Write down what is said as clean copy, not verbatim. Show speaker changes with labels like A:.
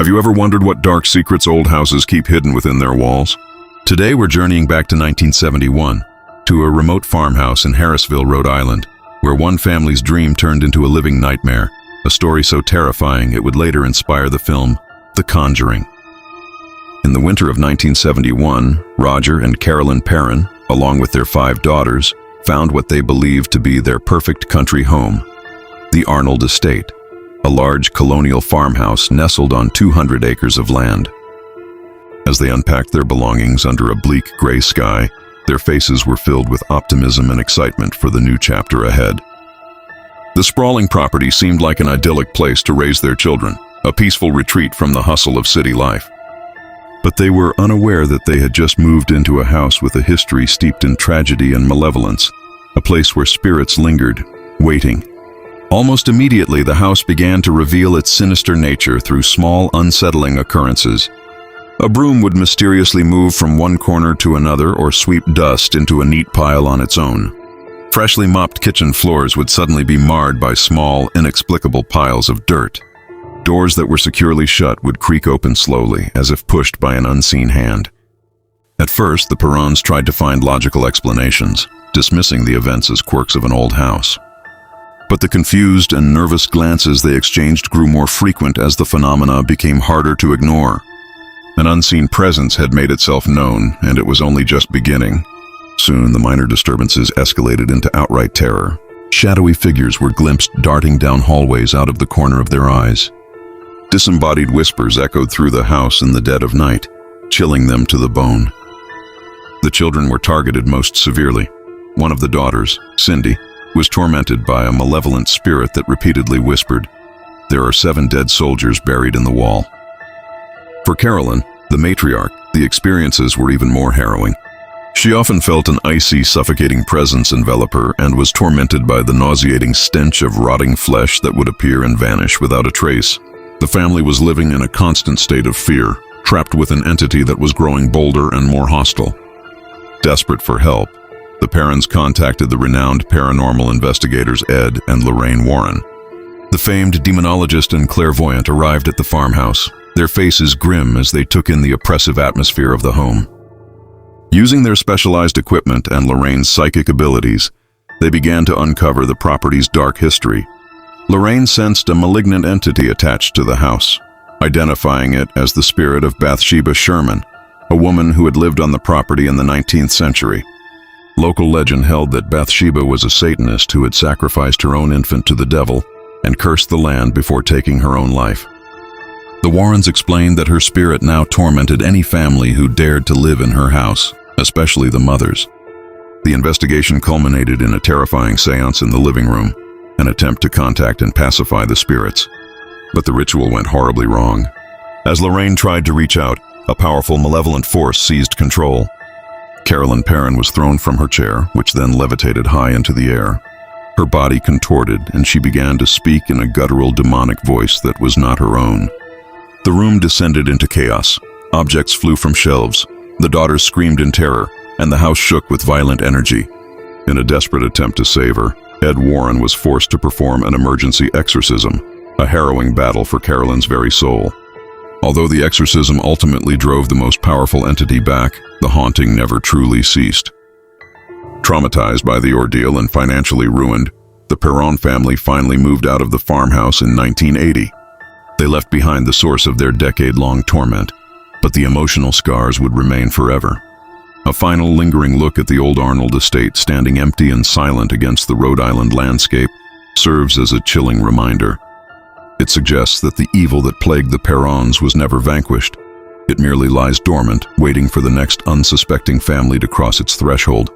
A: Have you ever wondered what dark secrets old houses keep hidden within their walls? Today we're journeying back to 1971, to a remote farmhouse in Harrisville, Rhode Island, where one family's dream turned into a living nightmare, a story so terrifying it would later inspire the film The Conjuring. In the winter of 1971, Roger and Carolyn Perrin, along with their 5 daughters, found what they believed to be their perfect country home, the Arnold Estate, a large colonial farmhouse nestled on 200 acres of land. As they unpacked their belongings under a bleak gray sky, their faces were filled with optimism and excitement for the new chapter ahead. The sprawling property seemed like an idyllic place to raise their children, a peaceful retreat from the hustle of city life. But they were unaware that they had just moved into a house with a history steeped in tragedy and malevolence, a place where spirits lingered, waiting. Almost immediately, the house began to reveal its sinister nature through small, unsettling occurrences. A broom would mysteriously move from one corner to another or sweep dust into a neat pile on its own. Freshly mopped kitchen floors would suddenly be marred by small, inexplicable piles of dirt. Doors that were securely shut would creak open slowly, as if pushed by an unseen hand. At first, the Perrons tried to find logical explanations, dismissing the events as quirks of an old house. But the confused and nervous glances they exchanged grew more frequent as the phenomena became harder to ignore. An unseen presence had made itself known, and it was only just beginning. Soon, the minor disturbances escalated into outright terror. Shadowy figures were glimpsed darting down hallways out of the corner of their eyes. Disembodied whispers echoed through the house in the dead of night, chilling them to the bone. The children were targeted most severely. One of the daughters, Cindy, was tormented by a malevolent spirit that repeatedly whispered, "There are 7 dead soldiers buried in the wall." For Carolyn, the matriarch, the experiences were even more harrowing. She often felt an icy, suffocating presence envelop her and was tormented by the nauseating stench of rotting flesh that would appear and vanish without a trace. The family was living in a constant state of fear, trapped with an entity that was growing bolder and more hostile. Desperate for help, the Perrons contacted the renowned paranormal investigators Ed and Lorraine Warren. The famed demonologist and clairvoyant arrived at the farmhouse, their faces grim as they took in the oppressive atmosphere of the home. Using their specialized equipment and Lorraine's psychic abilities, they began to uncover the property's dark history. Lorraine sensed a malignant entity attached to the house, identifying it as the spirit of Bathsheba Sherman, a woman who had lived on the property in the 19th century. Local legend held that Bathsheba was a Satanist who had sacrificed her own infant to the devil and cursed the land before taking her own life. The Warrens explained that her spirit now tormented any family who dared to live in her house, especially the mothers. The investigation culminated in a terrifying seance in the living room, an attempt to contact and pacify the spirits. But the ritual went horribly wrong. As Lorraine tried to reach out, a powerful malevolent force seized control. Carolyn Perrin was thrown from her chair, which then levitated high into the air. Her body contorted, and she began to speak in a guttural demonic voice that was not her own. The room descended into chaos. Objects flew from shelves. The daughters screamed in terror, and the house shook with violent energy. In a desperate attempt to save her, Ed Warren was forced to perform an emergency exorcism, a harrowing battle for Carolyn's very soul. Although the exorcism ultimately drove the most powerful entity back, the haunting never truly ceased. Traumatized by the ordeal and financially ruined, the Perron family finally moved out of the farmhouse in 1980. They left behind the source of their decade-long torment, but the emotional scars would remain forever. A final lingering look at the old Arnold estate standing empty and silent against the Rhode Island landscape serves as a chilling reminder. It suggests that the evil that plagued the Perrons was never vanquished. It merely lies dormant, waiting for the next unsuspecting family to cross its threshold.